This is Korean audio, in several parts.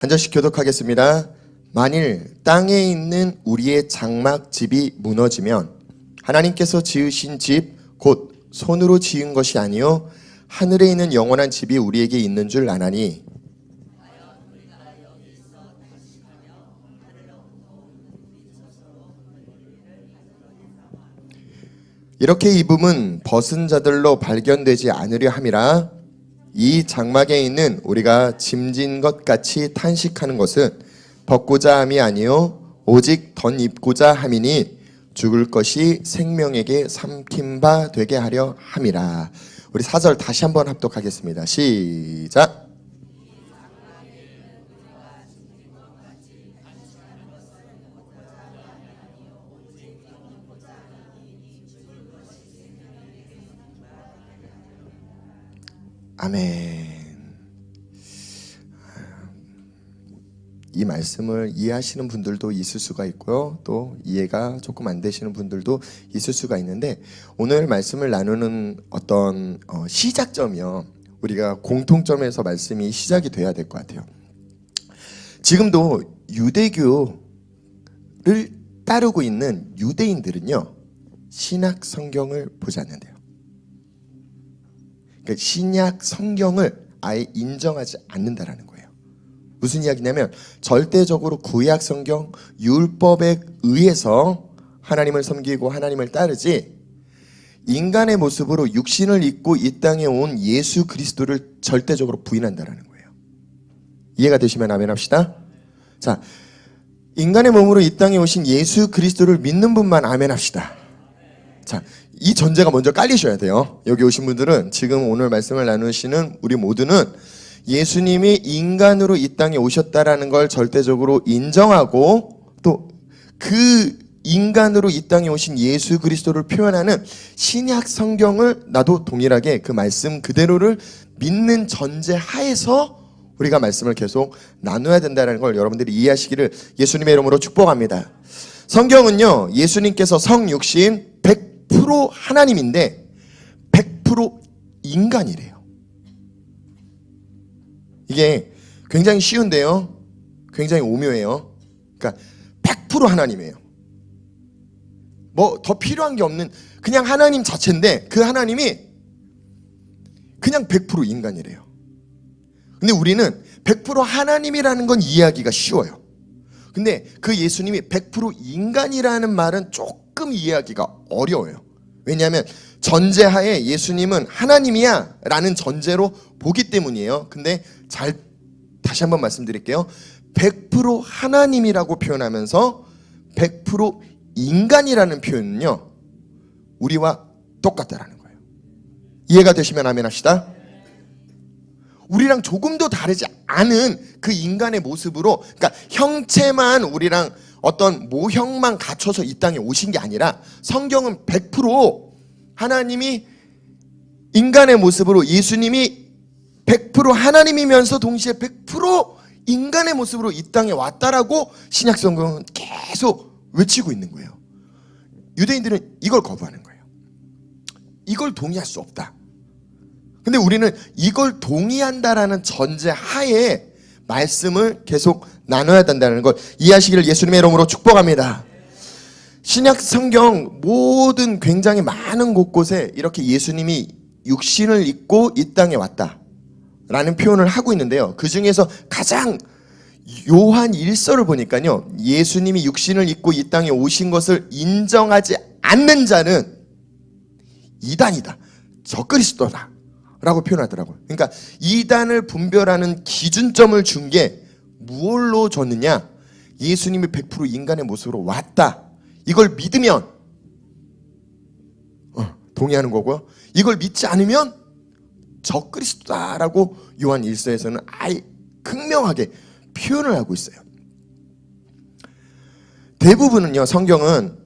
한 절씩 교독하겠습니다. 만일 땅에 있는 우리의 장막 집이 무너지면 하나님께서 지으신 집 곧 손으로 지은 것이 아니요 하늘에 있는 영원한 집이 우리에게 있는 줄 아나니 이렇게 입음은 벗은 자들로 발견되지 않으려 함이라. 이 장막에 있는 우리가 짐진 것 같이 탄식하는 것은 벗고자 함이 아니요 오직 덧입고자 함이니 죽을 것이 생명에게 삼킨 바 되게 하려 함이라. 우리 4절 다시 한번 합독하겠습니다. 시작. 아멘. 이 말씀을 이해하시는 분들도 있을 수가 있고요. 또 이해가 조금 안 되시는 분들도 있을 수가 있는데, 오늘 말씀을 나누는 어떤 시작점이요, 우리가 공통점에서 말씀이 시작이 돼야 될 것 같아요. 지금도 유대교를 따르고 있는 유대인들은요, 신약 성경을 보지 않는데요. 그러니까 신약 성경을 아예 인정하지 않는다라는 거예요. 무슨 이야기냐면 절대적으로 구약 성경 율법에 의해서 하나님을 섬기고 하나님을 따르지, 인간의 모습으로 육신을 입고 이 땅에 온 예수 그리스도를 절대적으로 부인한다라는 거예요. 이해가 되시면 아멘 합시다. 자, 인간의 몸으로 이 땅에 오신 예수 그리스도를 믿는 분만 아멘 합시다. 자, 이 전제가 먼저 깔리셔야 돼요. 여기 오신 분들은, 지금 오늘 말씀을 나누시는 우리 모두는 예수님이 인간으로 이 땅에 오셨다라는 걸 절대적으로 인정하고, 또 그 인간으로 이 땅에 오신 예수 그리스도를 표현하는 신약 성경을 나도 동일하게 그 말씀 그대로를 믿는 전제 하에서 우리가 말씀을 계속 나눠야 된다는 걸 여러분들이 이해하시기를 예수님의 이름으로 축복합니다. 성경은요, 예수님께서 성육신 100% 하나님인데 100% 인간이래요. 이게 굉장히 쉬운데요, 굉장히 오묘해요. 그러니까 100% 하나님이에요. 뭐 더 필요한 게 없는 그냥 하나님 자체인데, 그 하나님이 그냥 100% 인간이래요. 근데 우리는 100% 하나님이라는 건 이해하기가 쉬워요. 근데 그 예수님이 100% 인간이라는 말은 조금 이해하기가 어려워요. 왜냐하면 전제하에 예수님은 하나님이야 라는 전제로 보기 때문이에요. 근데 다시 한번 말씀드릴게요. 100% 하나님이라고 표현하면서 100% 인간이라는 표현은요, 우리와 똑같다라는 거예요. 이해가 되시면 아멘 합시다. 우리랑 조금도 다르지 않은 그 인간의 모습으로, 그러니까 형체만 우리랑 어떤 모형만 갖춰서 이 땅에 오신 게 아니라, 성경은 100% 하나님이 인간의 모습으로, 예수님이 100% 하나님이면서 동시에 100% 인간의 모습으로 이 땅에 왔다라고 신약 성경은 계속 외치고 있는 거예요. 유대인들은 이걸 거부하는 거예요. 이걸 동의할 수 없다. 근데 우리는 이걸 동의한다라는 전제 하에 말씀을 계속 나눠야 된다는 걸 이해하시기를 예수님의 이름으로 축복합니다. 신약 성경 모든 굉장히 많은 곳곳에 이렇게 예수님이 육신을 입고 이 땅에 왔다라는 표현을 하고 있는데요. 그 중에서 가장 요한 1서를 보니까요, 예수님이 육신을 입고 이 땅에 오신 것을 인정하지 않는 자는 이단이다, 적그리스도다 라고 표현하더라고요. 그러니까 이단을 분별하는 기준점을 준 게 무엇로 줬느냐, 예수님이 100% 인간의 모습으로 왔다, 이걸 믿으면 동의하는 거고요, 이걸 믿지 않으면 적그리스도다라고 요한 1서에서는 아예 극명하게 표현을 하고 있어요. 대부분은요, 성경은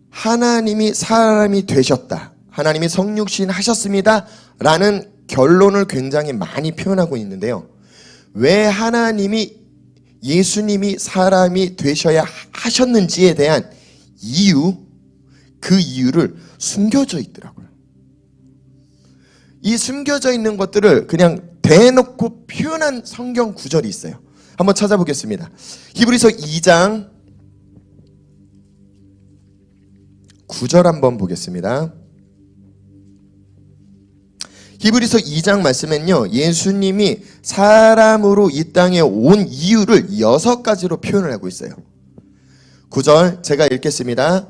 하나님이 사람이 되셨다, 하나님이 성육신 하셨습니다 라는 결론을 굉장히 많이 표현하고 있는데요, 왜 하나님이 예수님이 사람이 되셔야 하셨는지에 대한 이유, 그 이유를 숨겨져 있더라고요. 이 숨겨져 있는 것들을 그냥 대놓고 표현한 성경 구절이 있어요. 한번 찾아보겠습니다. 히브리서 2장 9절 한번 보겠습니다. 히브리서 2장 말씀엔요, 예수님이 사람으로 이 땅에 온 이유를 6가지로 표현을 하고 있어요. 9절 제가 읽겠습니다.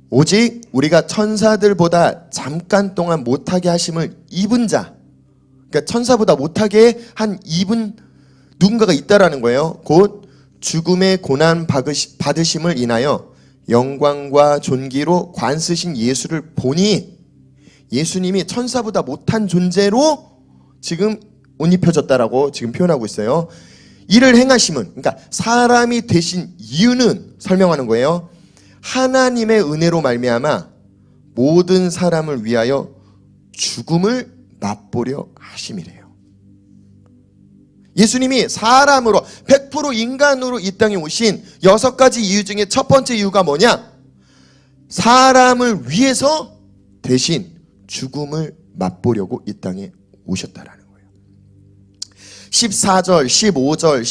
오직 우리가 천사들보다 잠깐 동안 못하게 하심을 입은 자, 그러니까 천사보다 못하게 한 입은 누군가가 있다라는 거예요. 곧 죽음의 고난 받으심을 인하여 영광과 존귀로 관쓰신 예수를 보니, 예수님이 천사보다 못한 존재로 지금 옷 입혀졌다라고 지금 표현하고 있어요. 이를 행하심은, 그러니까 사람이 되신 이유는 설명하는 거예요. 하나님의 은혜로 말미암아 모든 사람을 위하여 죽음을 맛보려 하심이래요. 예수님이 사람으로 100% 인간으로 이 땅에 오신 6가지 이유 중에 첫 번째 이유가 뭐냐? 사람을 위해서 대신 죽음을 맛보려고 이 땅에 오셨다라는 거예요. 14절, 15절,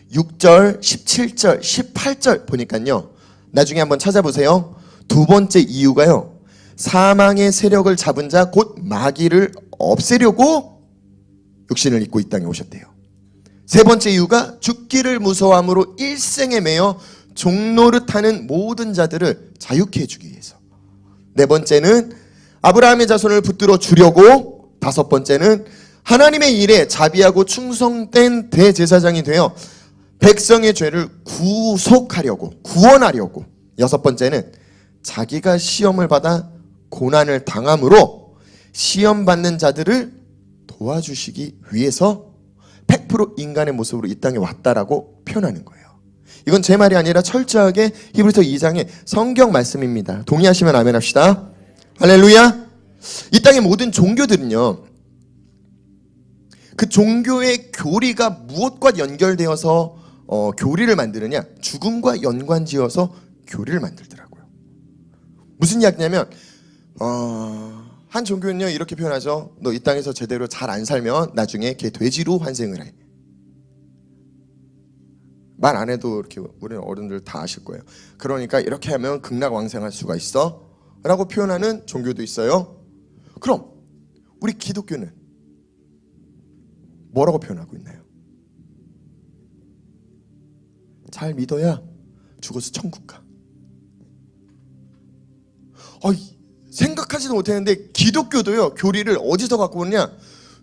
16절, 17절, 18절 보니까요, 나중에 한번 찾아보세요. 두 번째 이유가요, 사망의 세력을 잡은 자 곧 마귀를 없애려고 육신을 입고 이 땅에 오셨대요. 세 번째 이유가 죽기를 무서워함으로 일생에 매여 종노릇하는 모든 자들을 자유케 해주기 위해서. 네 번째는 아브라함의 자손을 붙들어 주려고. 다섯 번째는 하나님의 일에 자비하고 충성된 대제사장이 되어 백성의 죄를 구속하려고, 구원하려고. 여섯 번째는 자기가 시험을 받아 고난을 당함으로 시험 받는 자들을 도와주시기 위해서 100% 인간의 모습으로 이 땅에 왔다라고 표현하는 거예요. 이건 제 말이 아니라 철저하게 히브리서 2장의 성경 말씀입니다. 동의하시면 아멘 합시다. 할렐루야. 이 땅의 모든 종교들은요, 그 종교의 교리가 무엇과 연결되어서 교리를 만드느냐? 죽음과 연관지어서 교리를 만들더라고요. 무슨 이야기냐면 한 종교는요 이렇게 표현하죠. 너 이 땅에서 제대로 잘 안 살면 나중에 걔 돼지로 환생을 해. 말 안 해도 이렇게 우리 어른들 다 아실 거예요. 그러니까 이렇게 하면 극락왕생할 수가 있어 라고 표현하는 종교도 있어요. 그럼 우리 기독교는 뭐라고 표현하고 있나요? 잘 믿어야 죽어서 천국 가. 생각하지도 못했는데 기독교도요 교리를 어디서 갖고 오느냐?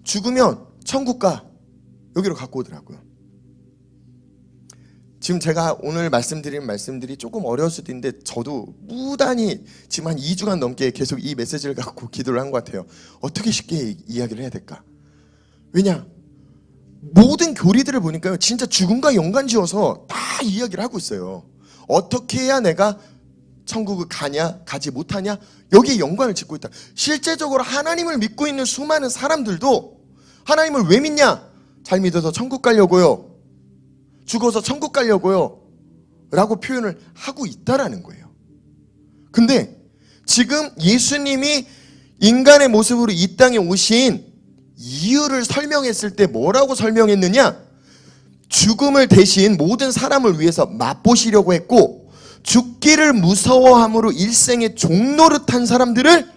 죽으면 천국 가, 여기로 갖고 오더라고요. 지금 제가 오늘 말씀드린 말씀들이 조금 어려울 수도 있는데 저도 무단히 지금 한 2주간 넘게 계속 이 메시지를 갖고 기도를 한 것 같아요. 어떻게 쉽게 이야기를 해야 될까? 왜냐? 모든 교리들을 보니까요 진짜 죽음과 연관지어서 다 이야기를 하고 있어요. 어떻게 해야 내가 천국을 가냐 가지 못하냐, 여기에 연관을 짓고 있다. 실제적으로 하나님을 믿고 있는 수많은 사람들도 하나님을 왜 믿냐? 잘 믿어서 천국 가려고요, 죽어서 천국 가려고요 라고 표현을 하고 있다라는 거예요. 근데 지금 예수님이 인간의 모습으로 이 땅에 오신 이유를 설명했을 때 뭐라고 설명했느냐? 죽음을 대신 모든 사람을 위해서 맛보시려고 했고, 죽기를 무서워함으로 일생의 종노릇한 사람들을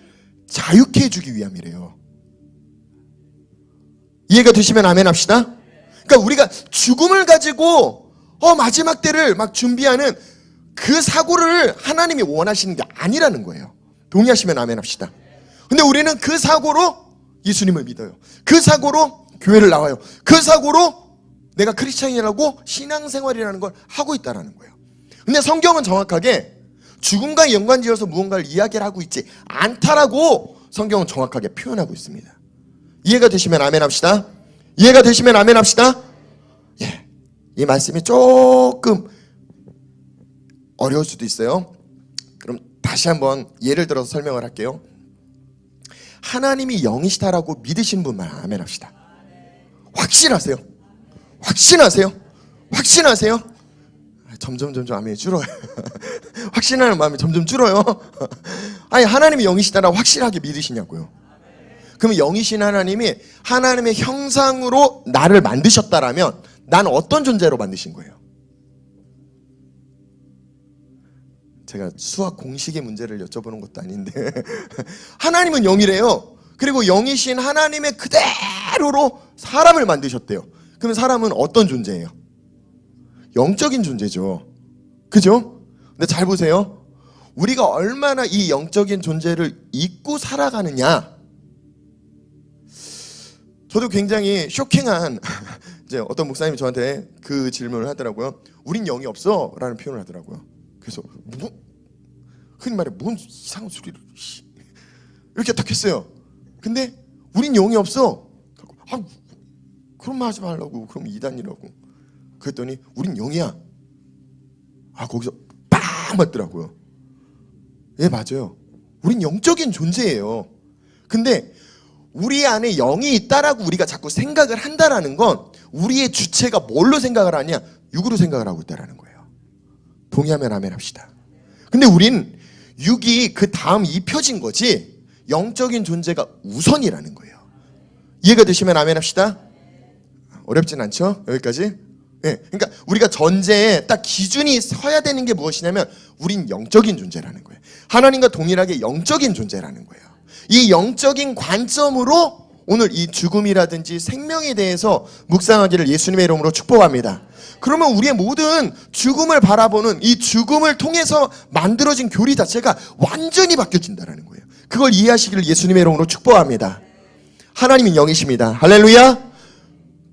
자유케 해주기 위함이래요. 이해가 되시면 아멘 합시다. 그러니까 우리가 죽음을 가지고 마지막 때를 막 준비하는 그 사고를 하나님이 원하시는 게 아니라는 거예요. 동의하시면 아멘 합시다. 근데 우리는 그 사고로 예수님을 믿어요. 그 사고로 교회를 나와요. 그 사고로 내가 크리스찬이라고 신앙생활이라는 걸 하고 있다는 거예요. 근데 성경은 정확하게 죽음과 연관지어서 무언가를 이야기를 하고 있지 않다라고 성경은 정확하게 표현하고 있습니다. 이해가 되시면 아멘 합시다. 이해가 되시면 아멘 합시다. 예, 이 말씀이 조금 어려울 수도 있어요. 그럼 다시 한번 예를 들어서 설명을 할게요. 하나님이 영이시다라고 믿으시는 분만 아멘 합시다. 확신하세요. 확신하세요. 확신하세요. 점점 아멘이 줄어요. 확신하는 마음이 점점 줄어요. 아니, 하나님이 영이시다라고 확실하게 믿으시냐고요. 그러면 영이신 하나님이 하나님의 형상으로 나를 만드셨다라면 난 어떤 존재로 만드신 거예요? 제가 수학 공식의 문제를 여쭤보는 것도 아닌데 하나님은 영이래요. 그리고 영이신 하나님의 그대로로 사람을 만드셨대요. 그러면 사람은 어떤 존재예요? 영적인 존재죠. 그죠? 근데 잘 보세요. 우리가 얼마나 이 영적인 존재를 잊고 살아가느냐. 저도 굉장히 쇼킹한 이제 어떤 목사님이 저한테 그 질문을 하더라고요. 우린 영이 없어 라는 표현을 하더라고요. 그래서 흔히 말해 뭔 이상한 소리를 이렇게 딱 했어요. 근데 우린 영이 없어. 아, 그런 말 하지 말라고. 그럼 이단이라고. 그랬더니 우린 영이야. 아, 거기서 빵 맞더라고요. 예, 맞아요. 우린 영적인 존재예요. 근데 우리 안에 영이 있다라고 우리가 자꾸 생각을 한다라는 건 우리의 주체가 뭘로 생각을 하냐? 육으로 생각을 하고 있다라는 거예요. 동의하면 아멘 합시다. 근데 우린 육이 그 다음 입혀진 거지 영적인 존재가 우선이라는 거예요. 이해가 되시면 아멘 합시다. 어렵진 않죠? 여기까지? 예, 그러니까 우리가 전제에 딱 기준이 서야 되는 게 무엇이냐면 우린 영적인 존재라는 거예요. 하나님과 동일하게 영적인 존재라는 거예요. 이 영적인 관점으로 오늘 이 죽음이라든지 생명에 대해서 묵상하기를 예수님의 이름으로 축복합니다. 그러면 우리의 모든 죽음을 바라보는 이 죽음을 통해서 만들어진 교리 자체가 완전히 바뀌어진다는 거예요. 그걸 이해하시기를 예수님의 이름으로 축복합니다. 하나님은 영이십니다. 할렐루야.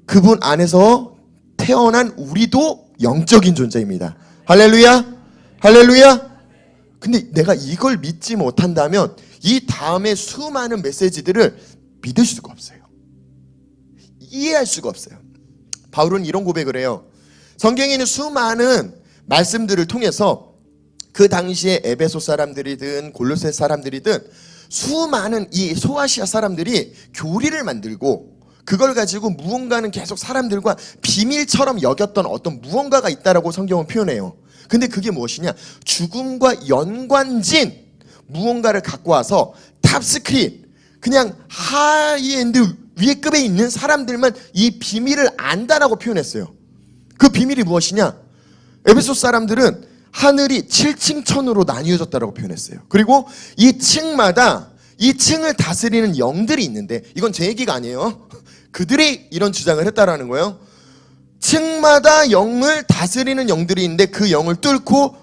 그분 안에서 태어난 우리도 영적인 존재입니다. 할렐루야. 할렐루야. 근데 내가 이걸 믿지 못한다면 이 다음에 수많은 메시지들을 믿을 수가 없어요. 이해할 수가 없어요. 바울은 이런 고백을 해요. 성경에 있는 수많은 말씀들을 통해서 그 당시에 에베소 사람들이든 골로새 사람들이든 수많은 이 소아시아 사람들이 교리를 만들고 그걸 가지고 무언가는 계속 사람들과 비밀처럼 여겼던 어떤 무언가가 있다라고 성경은 표현해요. 근데 그게 무엇이냐? 죽음과 연관진 무언가를 갖고 와서 탑스크린, 그냥 하이엔드 위급에 있는 사람들만 이 비밀을 안다라고 표현했어요. 그 비밀이 무엇이냐? 에베소 사람들은 하늘이 7층 천으로 나뉘어졌다라고 표현했어요. 그리고 이 층마다 이 층을 다스리는 영들이 있는데, 이건 제 얘기가 아니에요. 그들이 이런 주장을 했다라는 거예요. 층마다 영을 다스리는 영들이 있는데 그 영을 뚫고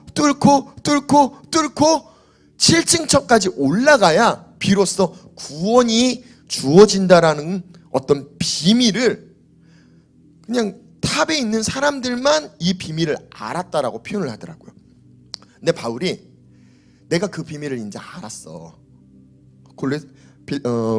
7층 척까지 올라가야 비로소 구원이 주어진다라는 어떤 비밀을 그냥 탑에 있는 사람들만 이 비밀을 알았다라고 표현을 하더라고요. 근데 바울이 내가 그 비밀을 이제 알았어.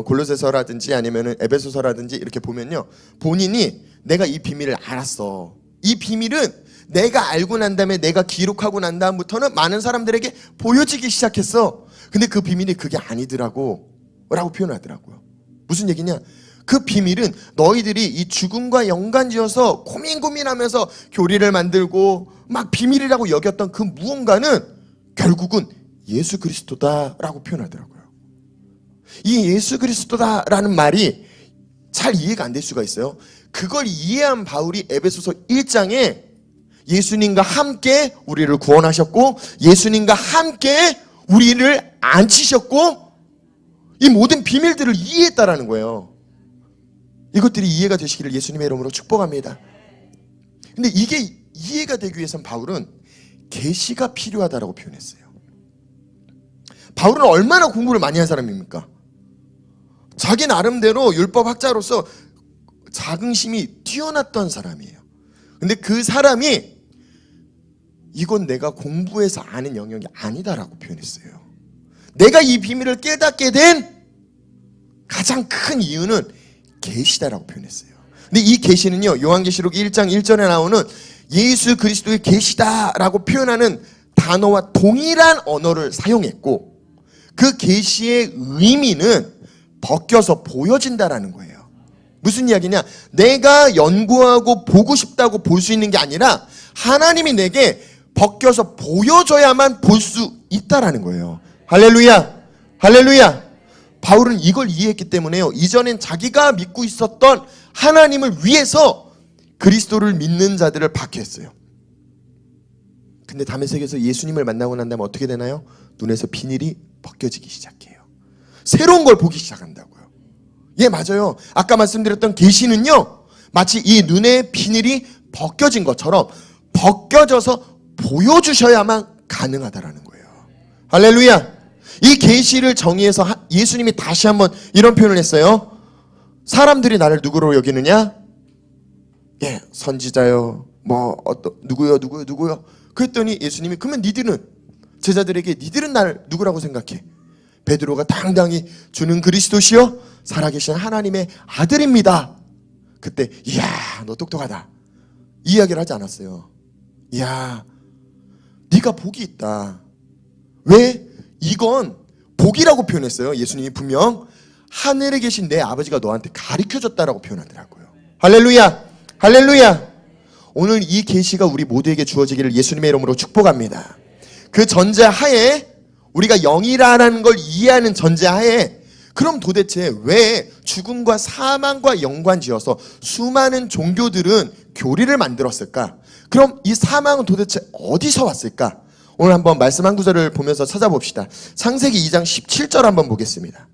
골로새서라든지 아니면 에베소서라든지 이렇게 보면요, 본인이 내가 이 비밀을 알았어. 이 비밀은 내가 알고 난 다음에 내가 기록하고 난 다음부터는 많은 사람들에게 보여지기 시작했어. 근데 그 비밀이 그게 아니더라고 라고 표현을 하더라고요. 무슨 얘기냐? 그 비밀은 너희들이 이 죽음과 연관지어서 고민하면서 교리를 만들고 막 비밀이라고 여겼던 그 무언가는 결국은 예수 그리스도다라고 표현하더라고요. 이 예수 그리스도다라는 말이 잘 이해가 안 될 수가 있어요. 그걸 이해한 바울이 에베소서 1장에 예수님과 함께 우리를 구원하셨고 예수님과 함께 우리를 앉히셨고 이 모든 비밀들을 이해했다라는 거예요. 이것들이 이해가 되시기를 예수님의 이름으로 축복합니다. 근데 이게 이해가 되기 위해서는 바울은 계시가 필요하다라고 표현했어요. 바울은 얼마나 공부를 많이 한 사람입니까? 자기 나름대로 율법학자로서 자긍심이 뛰어났던 사람이에요. 근데 그 사람이 이건 내가 공부해서 아는 영역이 아니다라고 표현했어요. 내가 이 비밀을 깨닫게 된 가장 큰 이유는 계시다라고 표현했어요. 근데 이 계시는요, 요한계시록 1장 1절에 나오는 예수 그리스도의 계시다라고 표현하는 단어와 동일한 언어를 사용했고 그 계시의 의미는 벗겨서 보여진다라는 거예요. 무슨 이야기냐? 내가 연구하고 보고 싶다고 볼 수 있는 게 아니라 하나님이 내게 벗겨서 보여줘야만 볼 수 있다라는 거예요. 할렐루야! 할렐루야! 바울은 이걸 이해했기 때문에요, 이전엔 자기가 믿고 있었던 하나님을 위해서 그리스도를 믿는 자들을 박해했어요. 근데 다메섹에서 예수님을 만나고 난 다음에 어떻게 되나요? 눈에서 비닐이 벗겨지기 시작해요. 새로운 걸 보기 시작한다고요. 예, 맞아요. 아까 말씀드렸던 계시는요, 마치 이 눈의 비닐이 벗겨진 것처럼 벗겨져서 보여주셔야만 가능하다라는 거예요. 할렐루야. 이 계시를 정의해서 예수님이 다시 한번 이런 표현을 했어요. 사람들이 나를 누구로 여기느냐? 예, 선지자요. 누구요? 그랬더니 예수님이, 그러면 니들은, 제자들에게 니들은 날 누구라고 생각해? 베드로가 당당히 주는 그리스도시요 살아계신 하나님의 아들입니다. 그때 이야, 너 똑똑하다, 이 이야기를 하지 않았어요. 이야, 네가 복이 있다. 왜? 이건 복이라고 표현했어요. 예수님이 분명 하늘에 계신 내 아버지가 너한테 가르쳐줬다라고 표현하더라고요. 할렐루야, 할렐루야. 오늘 이 계시가 우리 모두에게 주어지기를 예수님의 이름으로 축복합니다. 그 전제하에, 우리가 영이라는 걸 이해하는 전제하에, 그럼 도대체 왜 죽음과 사망과 연관지어서 수많은 종교들은 교리를 만들었을까? 그럼 이 사망은 도대체 어디서 왔을까? 오늘 한번 말씀 한 구절을 보면서 찾아봅시다. 창세기 2장 17절 한번 보겠습니다.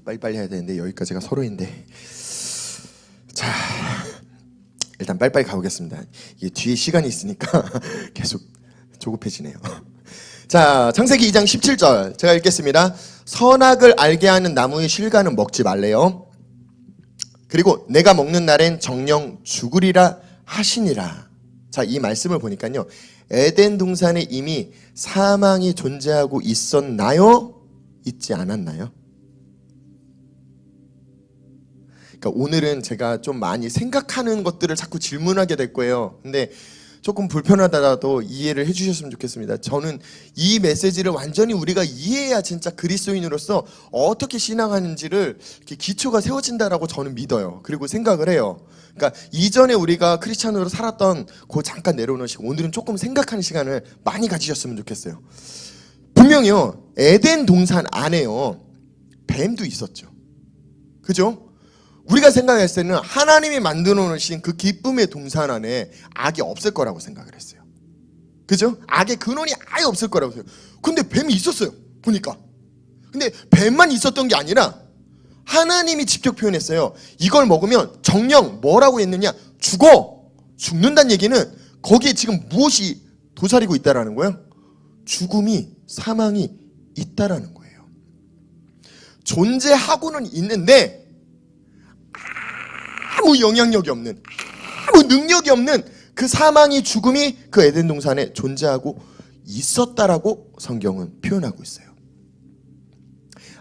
빨리빨리 해야 되는데 여기까지가 서로인데, 자, 일단 빨리빨리 가보겠습니다. 이게 뒤에 시간이 있으니까 계속 조급해지네요. 자, 창세기 2장 17절 제가 읽겠습니다. 선악을 알게 하는 나무의 실과는 먹지 말래요. 그리고 내가 먹는 날엔 정녕 죽으리라 하시니라. 자, 이 말씀을 보니까요, 에덴 동산에 이미 사망이 존재하고 있었나요? 있지 않았나요? 그러니까 오늘은 제가 좀 많이 생각하는 것들을 자꾸 질문하게 될 거예요. 근데 조금 불편하더라도 이해를 해주셨으면 좋겠습니다. 저는 이 메시지를 완전히 우리가 이해해야 진짜 그리스도인으로서 어떻게 신앙하는지를 이렇게 기초가 세워진다라고 저는 믿어요. 그리고 생각을 해요. 그러니까 이전에 우리가 크리스찬으로 살았던 그 잠깐 내려오는 시간, 오늘은 조금 생각하는 시간을 많이 가지셨으면 좋겠어요. 분명히요, 에덴 동산 안에요, 뱀도 있었죠. 그죠? 우리가 생각했을 때는 하나님이 만들어 놓으신 그 기쁨의 동산 안에 악이 없을 거라고 생각을 했어요. 그죠? 악의 근원이 아예 없을 거라고 생각해요. 근데 뱀이 있었어요, 보니까. 근데 뱀만 있었던 게 아니라 하나님이 직접 표현했어요. 이걸 먹으면 정녕 뭐라고 했느냐? 죽어. 죽는다는 얘기는 거기에 지금 무엇이 도사리고 있다라는 거예요? 죽음이, 사망이 있다라는 거예요. 존재하고는 있는데 아무 영향력이 없는, 아무 능력이 없는 그 사망이, 죽음이 그 에덴 동산에 존재하고 있었다라고 성경은 표현하고 있어요.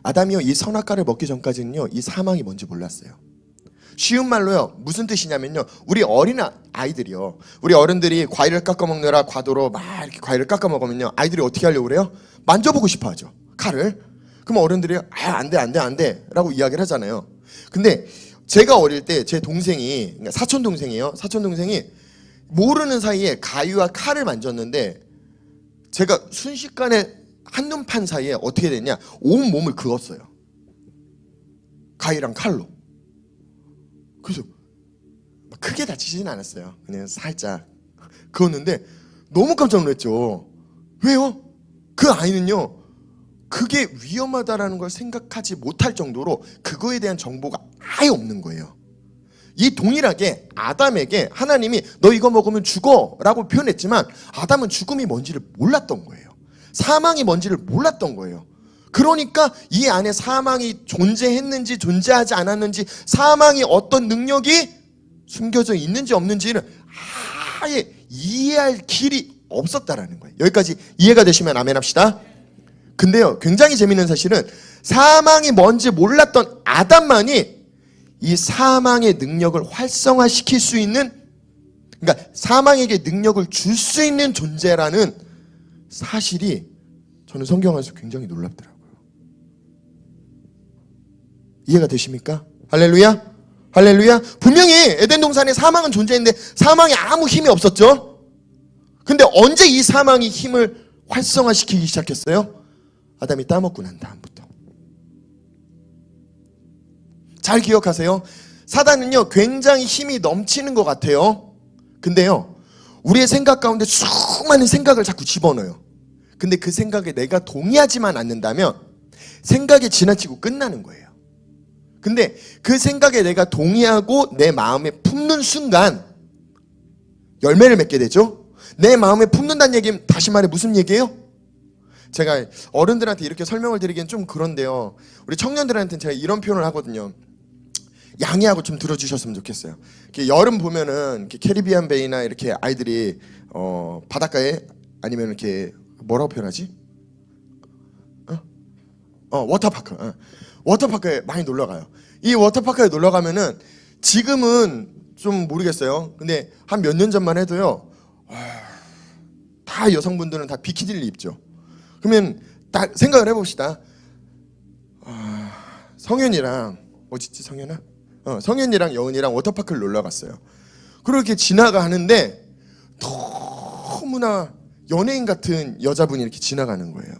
아담이요, 이 선악과를 먹기 전까지는요, 이 사망이 뭔지 몰랐어요. 쉬운 말로요, 무슨 뜻이냐면요, 우리 어린 아이들이요, 우리 어른들이 과일을 깎아 먹느라 과도로 막 이렇게 과일을 깎아 먹으면요, 아이들이 어떻게 하려고 그래요? 만져보고 싶어 하죠, 칼을. 그럼 어른들이 안 돼 라고 이야기를 하잖아요. 근데 제가 어릴 때 제 동생이, 그러니까 사촌 동생이에요. 사촌 동생이 모르는 사이에 가위와 칼을 만졌는데, 제가 순식간에 한눈판 사이에 어떻게 됐냐, 온 몸을 그었어요, 가위랑 칼로. 그래서 크게 다치지는 않았어요. 그냥 살짝 그었는데 너무 깜짝 놀랐죠. 왜요? 그 아이는요, 그게 위험하다라는 걸 생각하지 못할 정도로 그거에 대한 정보가 아예 없는 거예요. 이 동일하게 아담에게 하나님이 너 이거 먹으면 죽어 라고 표현했지만, 아담은 죽음이 뭔지를 몰랐던 거예요. 사망이 뭔지를 몰랐던 거예요. 그러니까 이 안에 사망이 존재했는지 존재하지 않았는지, 사망이 어떤 능력이 숨겨져 있는지 없는지는 아예 이해할 길이 없었다라는 거예요. 여기까지 이해가 되시면 아멘 합시다. 근데요, 굉장히 재밌는 사실은 사망이 뭔지 몰랐던 아담만이 이 사망의 능력을 활성화시킬 수 있는, 그러니까 사망에게 능력을 줄 수 있는 존재라는 사실이 저는 성경 안에서 굉장히 놀랍더라고요. 이해가 되십니까? 할렐루야? 할렐루야? 분명히 에덴 동산에 사망은 존재했는데 사망에 아무 힘이 없었죠? 근데 언제 이 사망이 힘을 활성화시키기 시작했어요? 아담이 따먹고 난 다음부터. 잘 기억하세요. 사단은요 굉장히 힘이 넘치는 것 같아요. 근데요 우리의 생각 가운데 수많은 생각을 자꾸 집어넣어요. 근데 그 생각에 내가 동의하지만 않는다면 생각에 지나치고 끝나는 거예요. 근데 그 생각에 내가 동의하고 내 마음에 품는 순간 열매를 맺게 되죠. 내 마음에 품는다는 얘기는 다시 말해 무슨 얘기예요? 제가 어른들한테 이렇게 설명을 드리기엔 좀 그런데요, 우리 청년들한테는 제가 이런 표현을 하거든요. 양해하고 좀 들어주셨으면 좋겠어요. 이렇게 여름 보면은 이렇게 캐리비안 베이나 이렇게 아이들이 바닷가에 아니면 이렇게 뭐라고 표현하지? 워터파크. 워터파크에 많이 놀러 가요. 이 워터파크에 놀러 가면은 지금은 좀 모르겠어요. 근데 한 몇 년 전만 해도요, 다 여성분들은 다 비키니를 입죠. 그러면 딱 생각을 해봅시다. 성현이랑 어딨지 성현아? 성현이랑 여은이랑 워터파크를 놀러 갔어요. 그렇게 지나가는데 너무나 연예인 같은 여자분이 이렇게 지나가는 거예요.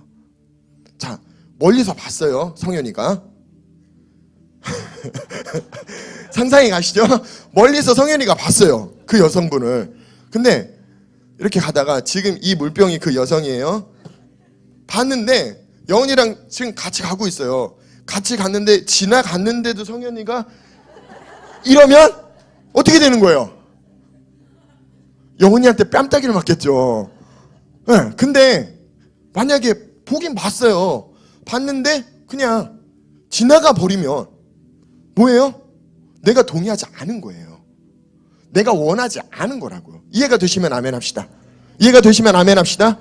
자, 멀리서 봤어요, 성현이가. 상상이 가시죠? 멀리서 성현이가 봤어요, 그 여성분을. 근데 이렇게 가다가 지금 이 물병이 그 여성이에요. 봤는데 여은이랑 지금 같이 가고 있어요. 같이 갔는데 지나갔는데도 성현이가 이러면 어떻게 되는 거예요? 여은이한테 뺨따기를 맞겠죠. 네, 근데 만약에 보긴 봤어요. 봤는데 그냥 지나가 버리면 뭐예요? 내가 동의하지 않은 거예요. 내가 원하지 않은 거라고요. 이해가 되시면 아멘 합시다. 이해가 되시면 아멘 합시다.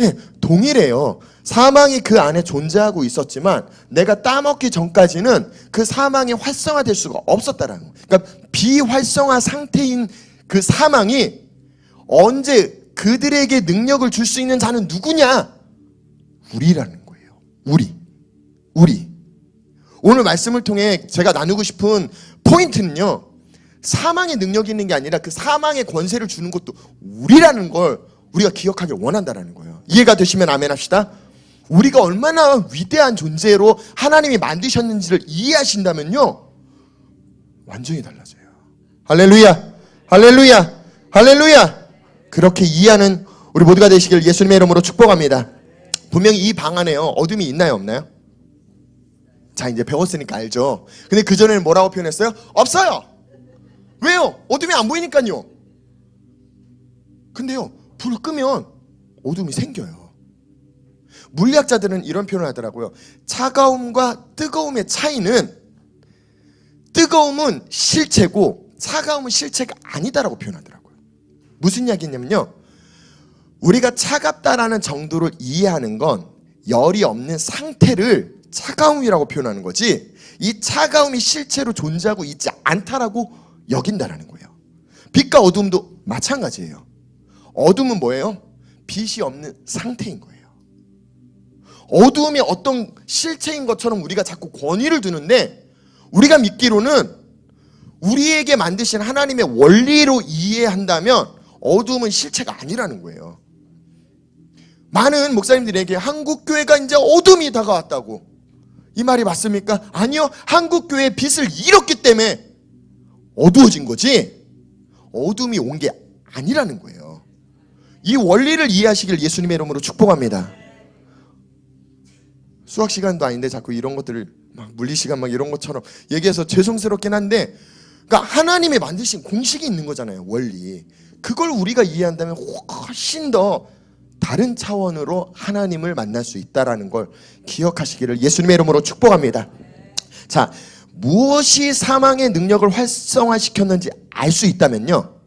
예, 동일해요. 사망이 그 안에 존재하고 있었지만 내가 따먹기 전까지는 그 사망이 활성화될 수가 없었다라는 거예요. 그러니까 비활성화 상태인 그 사망이 언제 그들에게 능력을 줄 수 있는 자는 누구냐? 우리라는 거예요. 우리. 오늘 말씀을 통해 제가 나누고 싶은 포인트는요, 사망의 능력이 있는 게 아니라 그 사망의 권세를 주는 것도 우리라는 걸 우리가 기억하길 원한다는 거예요. 이해가 되시면 아멘 합시다. 우리가 얼마나 위대한 존재로 하나님이 만드셨는지를 이해하신다면요, 완전히 달라져요. 할렐루야, 할렐루야, 할렐루야. 그렇게 이해하는 우리 모두가 되시길 예수님의 이름으로 축복합니다. 분명히 이 방 안에요, 어둠이 있나요, 없나요? 자, 이제 배웠으니까 알죠. 근데 그전에는 뭐라고 표현했어요? 없어요. 왜요? 어둠이 안 보이니까요. 근데요, 불 끄면 어둠이 생겨요. 물리학자들은 이런 표현을 하더라고요. 차가움과 뜨거움의 차이는, 뜨거움은 실체고 차가움은 실체가 아니다라고 표현하더라고요. 무슨 이야기냐면요, 우리가 차갑다라는 정도를 이해하는 건 열이 없는 상태를 차가움이라고 표현하는 거지, 이 차가움이 실체로 존재하고 있지 않다라고 여긴다라는 거예요. 빛과 어둠도 마찬가지예요. 어둠은 뭐예요? 빛이 없는 상태인 거예요. 어두움이 어떤 실체인 것처럼 우리가 자꾸 권위를 두는데, 우리가 믿기로는 우리에게 만드신 하나님의 원리로 이해한다면 어두움은 실체가 아니라는 거예요. 많은 목사님들에게 한국교회가 이제 어둠이 다가왔다고, 이 말이 맞습니까? 아니요, 한국교회의 빛을 잃었기 때문에 어두워진 거지 어둠이 온 게 아니라는 거예요. 이 원리를 이해하시길 예수님의 이름으로 축복합니다. 수학 시간도 아닌데 자꾸 이런 것들을 막 물리 시간 막 이런 것처럼 얘기해서 죄송스럽긴 한데, 그러니까 하나님이 만드신 공식이 있는 거잖아요, 원리. 그걸 우리가 이해한다면 훨씬 더 다른 차원으로 하나님을 만날 수 있다라는 걸 기억하시기를 예수님의 이름으로 축복합니다. 자, 무엇이 사망의 능력을 활성화시켰는지 알 수 있다면요,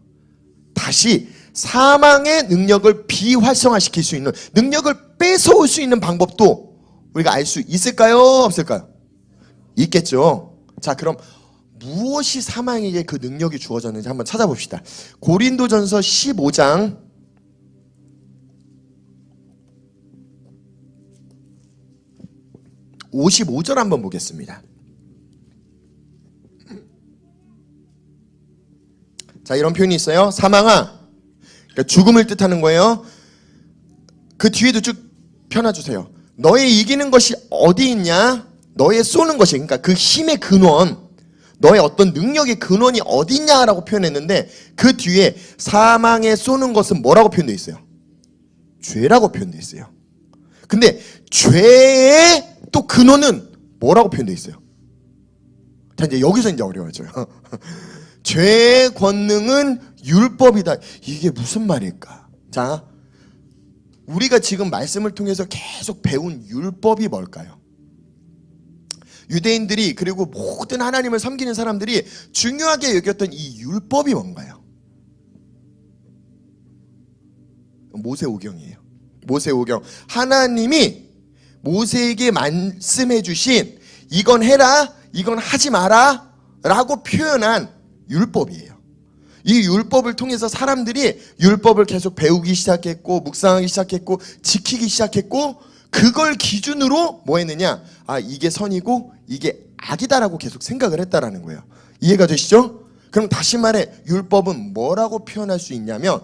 다시 사망의 능력을 비활성화시킬 수 있는, 능력을 뺏어올 수 있는 방법도 우리가 알 수 있을까요? 없을까요? 있겠죠. 자, 그럼 무엇이 사망에게 그 능력이 주어졌는지 한번 찾아봅시다. 고린도전서 15장 55절 한번 보겠습니다. 자, 이런 표현이 있어요. 사망아, 그러니까 죽음을 뜻하는 거예요. 그 뒤에도 쭉 펴놔주세요. 너의 이기는 것이 어디 있냐? 너의 쏘는 것이, 그러니까 그 힘의 근원, 너의 어떤 능력의 근원이 어딨냐라고 표현했는데 그 뒤에 사망에 쏘는 것은 뭐라고 표현되어 있어요? 죄라고 표현되어 있어요. 근데 죄의 또 근원은 뭐라고 표현되어 있어요? 자, 이제 여기서 이제 어려워져요. 죄의 권능은 율법이다. 이게 무슨 말일까? 자, 우리가 지금 말씀을 통해서 계속 배운 율법이 뭘까요? 유대인들이 그리고 모든 하나님을 섬기는 사람들이 중요하게 여겼던 이 율법이 뭔가요? 모세오경이에요. 모세오경. 하나님이 모세에게 말씀해 주신 이건 해라, 이건 하지 마라 라고 표현한 율법이에요. 이 율법을 통해서 사람들이 율법을 계속 배우기 시작했고 묵상하기 시작했고 지키기 시작했고 그걸 기준으로 뭐 했느냐? 아, 이게 선이고 이게 악이다라고 계속 생각을 했다라는 거예요. 이해가 되시죠? 그럼 다시 말해 율법은 뭐라고 표현할 수 있냐면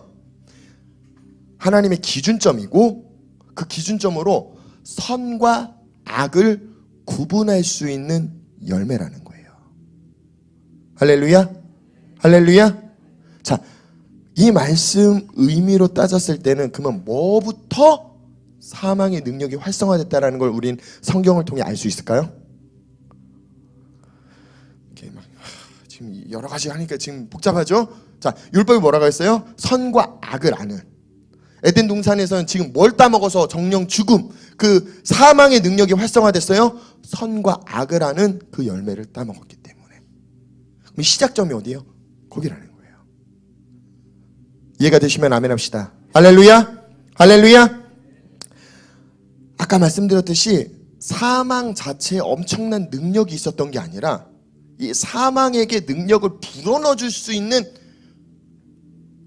하나님의 기준점이고 그 기준점으로 선과 악을 구분할 수 있는 열매라는 거예요. 할렐루야? 할렐루야? 자, 이 말씀 의미로 따졌을 때는 그러면 뭐부터 사망의 능력이 활성화됐다라는 걸 우린 성경을 통해 알 수 있을까요? 이렇게 막 지금 여러 가지 하니까 지금 복잡하죠? 자, 율법이 뭐라고 했어요? 선과 악을 아는. 에덴 동산에서는 지금 뭘 따먹어서 정령 죽음, 그 사망의 능력이 활성화됐어요? 선과 악을 아는 그 열매를 따먹었기 때문에. 그럼 시작점이 어디예요? 거기라는 거예요. 이해가 되시면 아멘 합시다. 할렐루야? 할렐루야? 아까 말씀드렸듯이 사망 자체에 엄청난 능력이 있었던 게 아니라 이 사망에게 능력을 불어넣어 줄 수 있는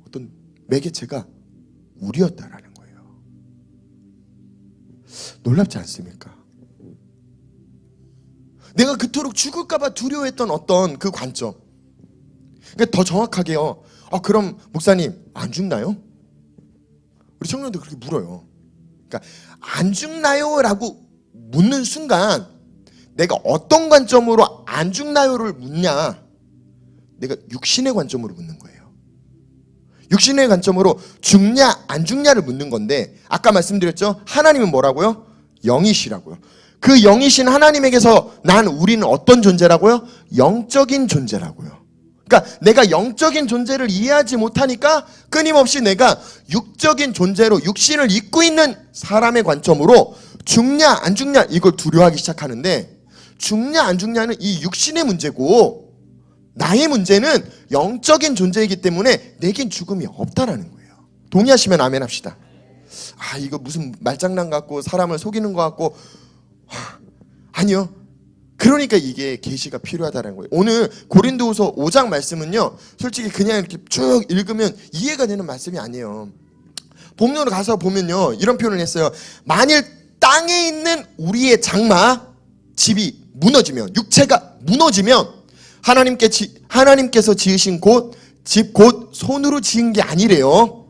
어떤 매개체가 우리였다라는 거예요. 놀랍지 않습니까? 내가 그토록 죽을까봐 두려워했던 어떤 그 관점. 그러니까 더 정확하게요. 그럼 목사님 안 죽나요? 우리 청년들 그렇게 물어요. 그러니까 안 죽나요? 라고 묻는 순간 내가 어떤 관점으로 안 죽나요를 묻냐? 내가 육신의 관점으로 묻는 거예요. 육신의 관점으로 죽냐 안 죽냐를 묻는 건데 아까 말씀드렸죠? 하나님은 뭐라고요? 영이시라고요. 그 영이신 하나님에게서 우리는 어떤 존재라고요? 영적인 존재라고요. 그러니까 내가 영적인 존재를 이해하지 못하니까 끊임없이 내가 육적인 존재로 육신을 입고 있는 사람의 관점으로 죽냐 안 죽냐 이걸 두려워하기 시작하는데 죽냐 안 죽냐는 이 육신의 문제고 나의 문제는 영적인 존재이기 때문에 내겐 죽음이 없다라는 거예요. 동의하시면 아멘 합시다. 이거 무슨 말장난 같고 사람을 속이는 것 같고 아니요. 그러니까 이게 계시가 필요하다는 거예요. 오늘 고린도후서 5장 말씀은요. 솔직히 그냥 이렇게 쭉 읽으면 이해가 되는 말씀이 아니에요. 본문으로 가서 보면요. 이런 표현을 했어요. 만일 땅에 있는 우리의 장막 집이 무너지면 육체가 무너지면 하나님께서 지으신 집 곧 손으로 지은 게 아니래요.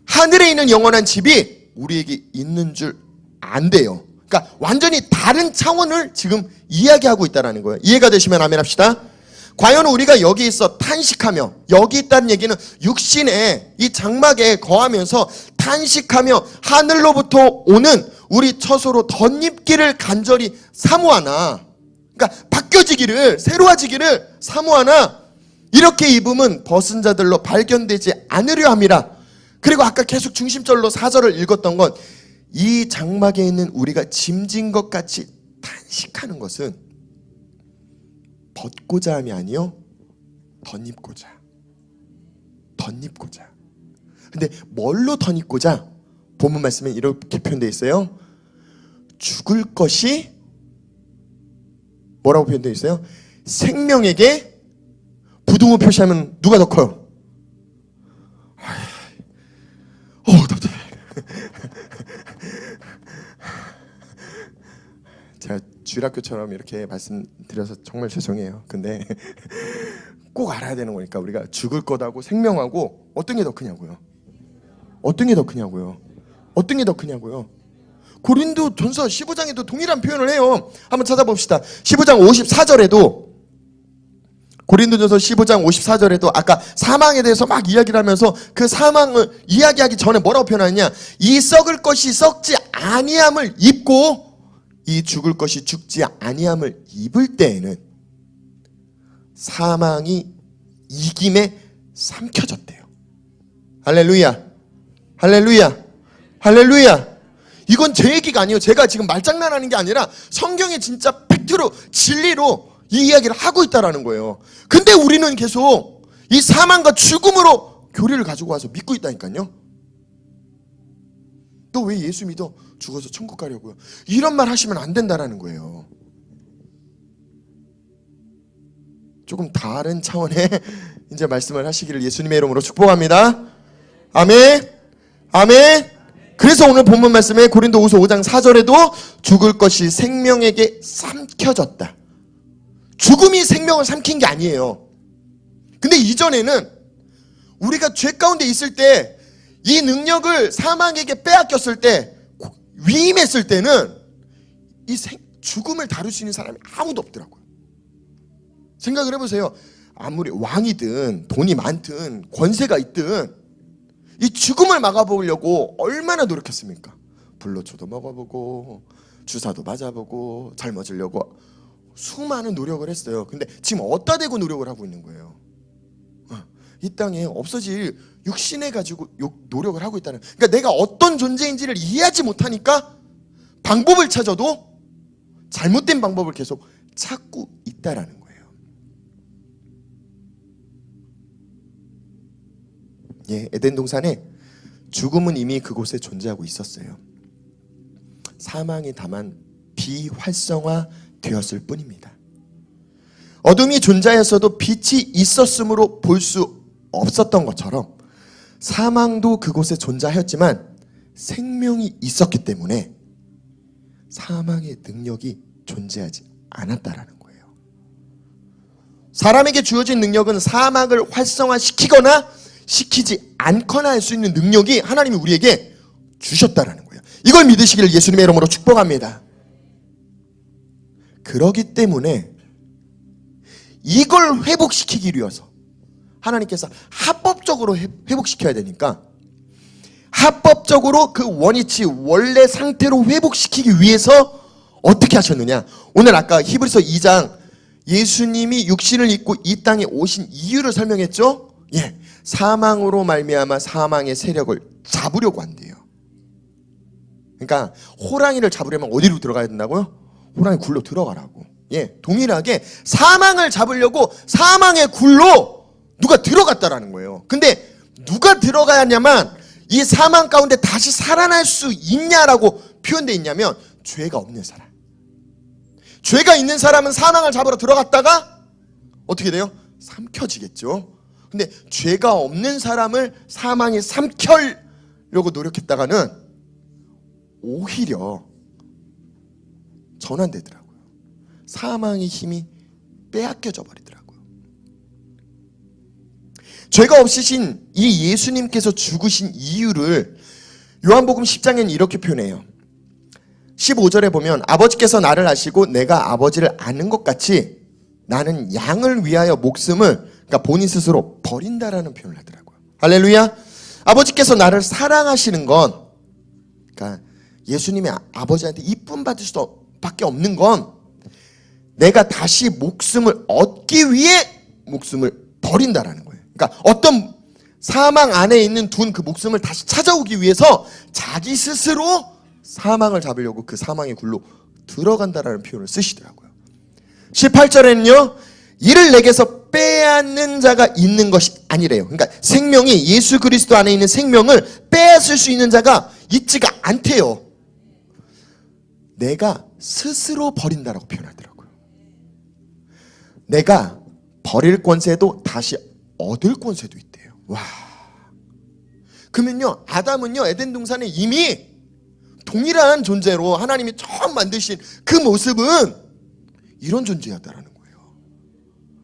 하늘에 있는 영원한 집이 우리에게 있는 줄 안 돼요. 그러니까 완전히 다른 차원을 지금 이야기하고 있다는 거예요. 이해가 되시면 아멘 합시다. 과연 우리가 여기 있어 탄식하며 여기 있다는 얘기는 육신의 이 장막에 거하면서 탄식하며 하늘로부터 오는 우리 처소로 덧입기를 간절히 사모하나 그러니까 바뀌어지기를 새로워지기를 사모하나 이렇게 입음은 벗은 자들로 발견되지 않으려 함이라. 그리고 아까 계속 중심절로 4절을 읽었던 건 이 장막에 있는 우리가 짐진 것 같이 탄식하는 것은 벗고자 함이 아니요 덧입고자. 근데 뭘로 덧입고자? 본문 말씀에 이렇게 표현되어 있어요. 죽을 것이 뭐라고 표현되어 있어요? 생명에게 부등호 표시하면 누가 더 커요? 답답해. 제가 주일학교처럼 이렇게 말씀드려서 정말 죄송해요. 근데 꼭 알아야 되는 거니까 우리가 죽을 것하고 생명하고 어떤 게 더 크냐고요? 어떤 게 더 크냐고요? 어떤 게 더 크냐고요? 고린도 전서 15장에도 동일한 표현을 해요. 한번 찾아봅시다. 15장 54절에도 고린도전서 15장 54절에도 아까 사망에 대해서 막 이야기를 하면서 그 사망을 이야기하기 전에 뭐라고 표현하느냐, 이 썩을 것이 썩지 아니함을 입고 이 죽을 것이 죽지 아니함을 입을 때에는 사망이 이김에 삼켜졌대요. 할렐루야, 할렐루야, 할렐루야. 이건 제 얘기가 아니에요. 제가 지금 말장난하는 게 아니라 성경에 진짜 팩트로, 진리로 이 이야기를 하고 있다라는 거예요. 근데 우리는 계속 이 사망과 죽음으로 교리를 가지고 와서 믿고 있다니까요. 너 왜 예수 믿어? 죽어서 천국 가려고요. 이런 말 하시면 안 된다라는 거예요. 조금 다른 차원의 이제 말씀을 하시기를 예수님의 이름으로 축복합니다. 아멘, 아멘. 그래서 오늘 본문 말씀에 고린도후서 5장 4절에도 죽을 것이 생명에게 삼켜졌다. 죽음이 생명을 삼킨 게 아니에요. 근데 이전에는 우리가 죄 가운데 있을 때 이 능력을 사망에게 빼앗겼을 때, 위임했을 때는 이 죽음을 다룰 수 있는 사람이 아무도 없더라고요. 생각을 해보세요. 아무리 왕이든 돈이 많든 권세가 있든 이 죽음을 막아보려고 얼마나 노력했습니까? 불로초도 먹어보고 주사도 맞아보고 젊어지려고 수많은 노력을 했어요. 근데 지금 어디다 대고 노력을 하고 있는 거예요? 이 땅에 없어질 육신에 가지고 노력을 하고 있다는. 그러니까 내가 어떤 존재인지를 이해하지 못하니까 방법을 찾아도 잘못된 방법을 계속 찾고 있다라는 거예요. 예, 에덴 동산에 죽음은 이미 그곳에 존재하고 있었어요. 사망이 다만 비활성화 되었을 뿐입니다. 어둠이 존재하였어도 빛이 있었으므로 볼 수 없었던 것처럼 사망도 그곳에 존재하였지만 생명이 있었기 때문에 사망의 능력이 존재하지 않았다라는 거예요. 사람에게 주어진 능력은 사망을 활성화시키거나 시키지 않거나 할 수 있는 능력이 하나님이 우리에게 주셨다라는 거예요. 이걸 믿으시기를 예수님의 이름으로 축복합니다. 그러기 때문에 이걸 회복시키기 위해서 하나님께서 합법적으로 회복시켜야 되니까 합법적으로 그 원위치 원래 상태로 회복시키기 위해서 어떻게 하셨느냐, 오늘 아까 히브리서 2장 예수님이 육신을 입고 이 땅에 오신 이유를 설명했죠. 예, 사망으로 말미암아 사망의 세력을 잡으려고 한대요. 그러니까 호랑이를 잡으려면 어디로 들어가야 된다고요? 호랑이 굴로 들어가라고. 예, 동일하게 사망을 잡으려고 사망의 굴로 누가 들어갔다라는 거예요. 근데 누가 들어가야냐면 이 사망 가운데 다시 살아날 수 있냐라고 표현되어 있냐면 죄가 없는 사람. 죄가 있는 사람은 사망을 잡으러 들어갔다가 어떻게 돼요? 삼켜지겠죠. 근데 죄가 없는 사람을 사망이 삼켜려고 노력했다가는 오히려 전환되더라고요. 사망의 힘이 빼앗겨져 버리더라고요. 죄가 없으신 이 예수님께서 죽으신 이유를 요한복음 10장에는 이렇게 표현해요. 15절에 보면 아버지께서 나를 아시고 내가 아버지를 아는 것 같이 나는 양을 위하여 목숨을, 그러니까 본인 스스로 버린다라는 표현을 하더라고요. 할렐루야. 아버지께서 나를 사랑하시는 건, 그러니까 예수님의 아버지한테 이쁨 받을 수밖에 없는 건 내가 다시 목숨을 얻기 위해 목숨을 버린다라는 거예요. 그러니까 어떤 사망 안에 있는 둔 그 목숨을 다시 찾아오기 위해서 자기 스스로 사망을 잡으려고 그 사망의 굴로 들어간다라는 표현을 쓰시더라고요. 18절에는요, 이를 내게서 빼앗는 자가 있는 것이 아니래요. 그러니까 생명이, 예수 그리스도 안에 있는 생명을 빼앗을 수 있는 자가 있지가 않대요. 내가 스스로 버린다라고 표현하더라고요. 내가 버릴 권세도 다시 얻을 권세도 있대요. 와. 그러면요, 아담은요, 에덴 동산에 이미 동일한 존재로 하나님이 처음 만드신 그 모습은 이런 존재였다라는 거예요.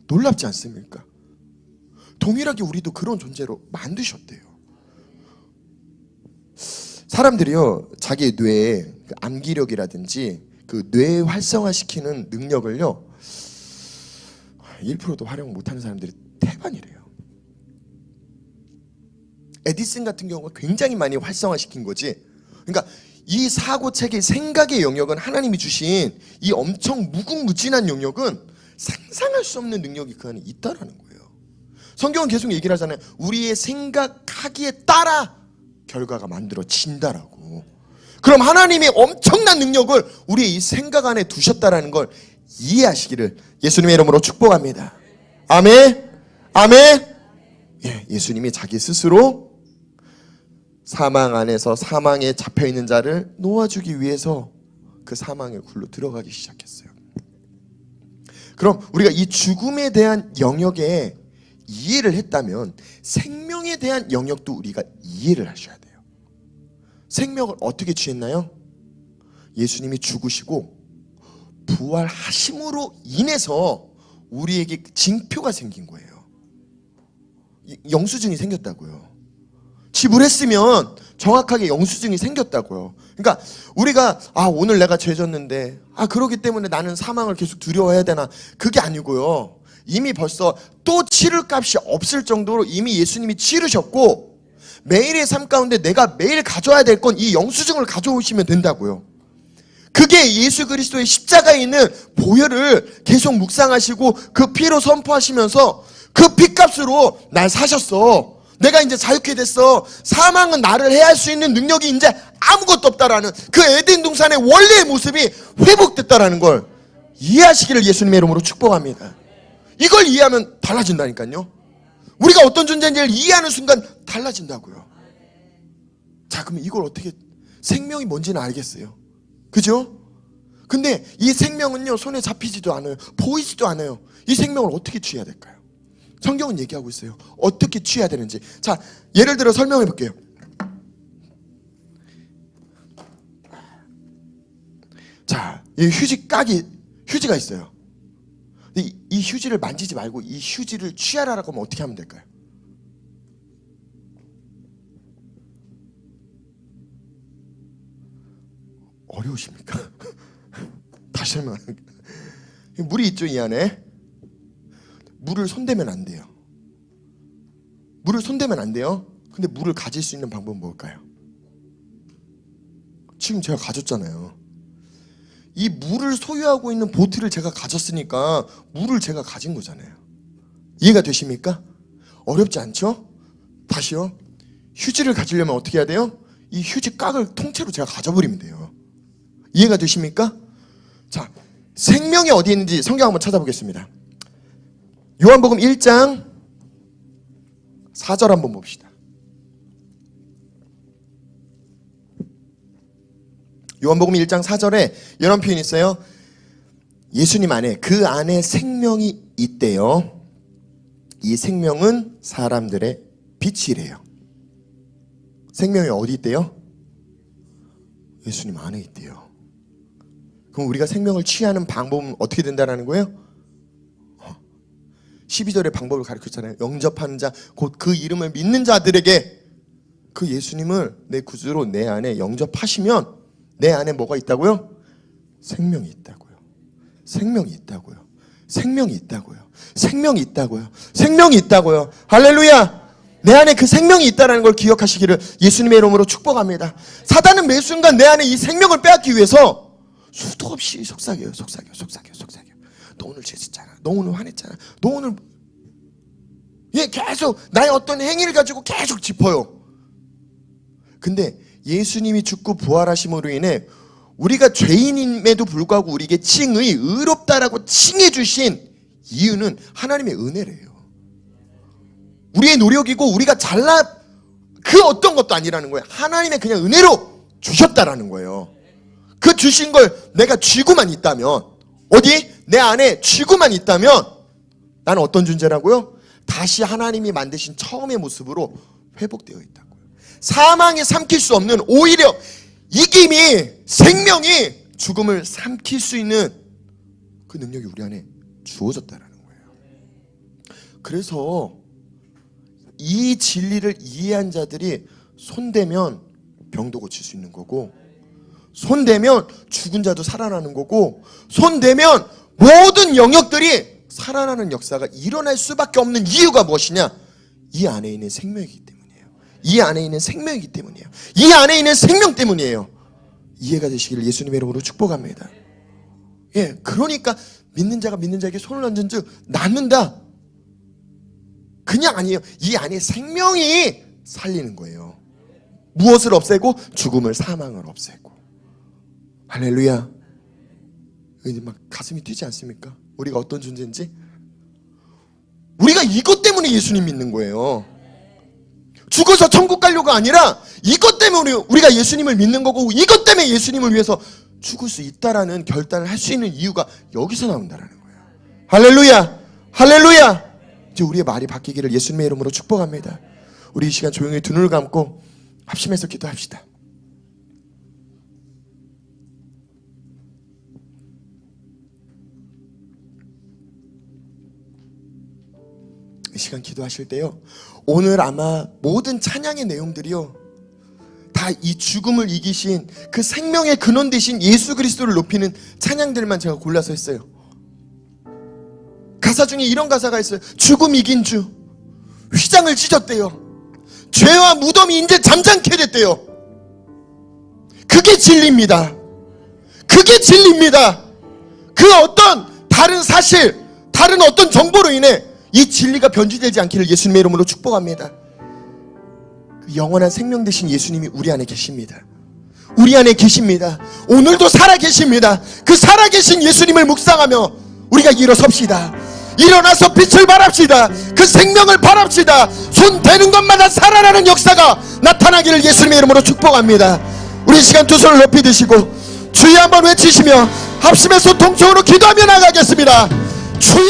놀랍지 않습니까? 동일하게 우리도 그런 존재로 만드셨대요. 사람들이요, 자기 뇌에 그 암기력이라든지 그 뇌 활성화시키는 능력을요, 1%도 활용 못하는 사람들이 태반이래요. 에디슨 같은 경우가 굉장히 많이 활성화시킨 거지. 그러니까 이 사고체계, 생각의 영역은 하나님이 주신 이 엄청 무궁무진한 영역은 상상할 수 없는 능력이 그 안에 있다라는 거예요. 성경은 계속 얘기를 하잖아요. 우리의 생각하기에 따라 결과가 만들어진다라고. 그럼 하나님이 엄청난 능력을 우리의 이 생각 안에 두셨다라는 걸 이해하시기를 예수님의 이름으로 축복합니다. 아멘. 아멘. 예, 예수님이 자기 스스로 사망 안에서 사망에 잡혀있는 자를 놓아주기 위해서 그 사망의 굴로 들어가기 시작했어요. 그럼 우리가 이 죽음에 대한 영역에 이해를 했다면 생명에 대한 영역도 우리가 이해를 하셔야 돼요. 생명을 어떻게 취했나요? 예수님이 죽으시고 부활하심으로 인해서 우리에게 징표가 생긴 거예요. 영수증이 생겼다고요. 지불했으면 정확하게 영수증이 생겼다고요. 그러니까 우리가 오늘 내가 죄 졌는데 그러기 때문에 나는 사망을 계속 두려워해야 되나, 그게 아니고요. 이미 벌써 또 치를 값이 없을 정도로 이미 예수님이 치르셨고, 매일의 삶 가운데 내가 매일 가져야 될 건 이 영수증을 가져오시면 된다고요. 그게 예수 그리스도의 십자가에 있는 보혈을 계속 묵상하시고 그 피로 선포하시면서 그 피값으로 날 사셨어. 내가 이제 자유케 됐어. 사망은 나를 해할 수 있는 능력이 이제 아무것도 없다라는 그 에덴 동산의 원래의 모습이 회복됐다라는 걸 이해하시기를 예수님의 이름으로 축복합니다. 이걸 이해하면 달라진다니까요. 우리가 어떤 존재인지를 이해하는 순간 달라진다고요. 자, 그러면 이걸 어떻게, 생명이 뭔지는 알겠어요. 그죠? 근데 이 생명은요, 손에 잡히지도 않아요. 보이지도 않아요. 이 생명을 어떻게 취해야 될까요? 성경은 얘기하고 있어요. 어떻게 취해야 되는지. 자, 예를 들어 설명해 볼게요. 자, 이 휴지가 있어요. 이 휴지를 만지지 말고 이 휴지를 취하라라고 하면 어떻게 하면 될까요? 어려우십니까? 다시 설명할게요. 물이 있죠, 이 안에. 물을 손대면 안 돼요. 물을 손대면 안 돼요. 근데 물을 가질 수 있는 방법은 뭘까요? 지금 제가 가졌잖아요. 이 물을 소유하고 있는 보트를 제가 가졌으니까 물을 제가 가진 거잖아요. 이해가 되십니까? 어렵지 않죠? 다시요. 휴지를 가지려면 어떻게 해야 돼요? 이 휴지 깍을 통째로 제가 가져버리면 돼요. 이해가 되십니까? 자, 생명이 어디 있는지 성경 한번 찾아보겠습니다. 요한복음 1장 4절 한번 봅시다. 요한복음 1장 4절에 이런 표현이 있어요. 예수님 안에, 그 안에 생명이 있대요. 이 생명은 사람들의 빛이래요. 생명이 어디 있대요? 예수님 안에 있대요. 그럼 우리가 생명을 취하는 방법은 어떻게 된다는 거예요? 12절의 방법을 가르쳤잖아요. 영접하는 자, 곧 그 이름을 믿는 자들에게 그 예수님을 내 구주로 내 안에 영접하시면 내 안에 뭐가 있다고요? 생명이 있다고요. 생명이 있다고요. 생명이 있다고요. 생명이 있다고요. 생명이 있다고요. 할렐루야. 내 안에 그 생명이 있다는 걸 기억하시기를 예수님의 이름으로 축복합니다. 사단은 매 순간 내 안에 이 생명을 빼앗기 위해서 수도 없이 속삭여요. 너 오늘 죄졌잖아. 너 오늘 화냈잖아. 너 오늘, 계속 나의 어떤 행위를 가지고 계속 짚어요. 근데 예수님이 죽고 부활하심으로 인해 우리가 죄인임에도 불구하고 우리에게 칭의, 의롭다라고 칭해 주신 이유는 하나님의 은혜래요. 우리의 노력이고 우리가 잘나 그 어떤 것도 아니라는 거예요. 하나님의 그냥 은혜로 주셨다라는 거예요. 그 주신 걸 내가 쥐고만 있다면, 어디? 내 안에 쥐고만 있다면 나는 어떤 존재라고요? 다시 하나님이 만드신 처음의 모습으로 회복되어 있다고요. 사망에 삼킬 수 없는, 오히려 이김이, 생명이 죽음을 삼킬 수 있는 그 능력이 우리 안에 주어졌다는 거예요. 그래서 이 진리를 이해한 자들이 손대면 병도 고칠 수 있는 거고, 손대면 죽은 자도 살아나는 거고, 손대면 모든 영역들이 살아나는 역사가 일어날 수밖에 없는 이유가 무엇이냐? 이 안에 있는 생명이기 때문이에요. 이 안에 있는 생명이기 때문이에요. 이 안에 있는 생명 때문이에요. 이해가 되시기를 예수님의 이름으로 축복합니다. 예, 그러니까 믿는 자가 믿는 자에게 손을 얹은 즉 낫는다. 그냥 아니에요. 이 안에 생명이 살리는 거예요. 무엇을 없애고? 죽음을, 사망을 없애고. 할렐루야. 이제 막 가슴이 뛰지 않습니까? 우리가 어떤 존재인지? 우리가 이것 때문에 예수님 믿는 거예요. 죽어서 천국 가려고 아니라 이것 때문에 우리가 예수님을 믿는 거고, 이것 때문에 예수님을 위해서 죽을 수 있다라는 결단을 할 수 있는 이유가 여기서 나온다라는 거예요. 할렐루야. 할렐루야. 이제 우리의 말이 바뀌기를 예수님의 이름으로 축복합니다. 우리 이 시간 조용히 두 눈을 감고 합심해서 기도합시다. 이 시간 기도하실 때요, 오늘 아마 모든 찬양의 내용들이요 다 이 죽음을 이기신 그 생명의 근원 되신 예수 그리스도를 높이는 찬양들만 제가 골라서 했어요. 가사 중에 이런 가사가 있어요. 죽음 이긴 주 휘장을 찢었대요. 죄와 무덤이 이제 잠잠케 됐대요. 그게 진리입니다. 그게 진리입니다. 그 어떤 다른 사실, 다른 어떤 정보로 인해 이 진리가 변질되지 않기를 예수님의 이름으로 축복합니다. 그 영원한 생명 되신 예수님이 우리 안에 계십니다. 우리 안에 계십니다. 오늘도 살아 계십니다. 그 살아 계신 예수님을 묵상하며 우리가 일어섭시다. 일어나서 빛을 발합시다. 그 생명을 발합시다. 손 대는 것마다 살아나는 역사가 나타나기를 예수님의 이름으로 축복합니다. 우리 시간 두 손을 높이 드시고 주여 한번 외치시며 합심해서 통성으로 기도하며 나가겠습니다. 주여.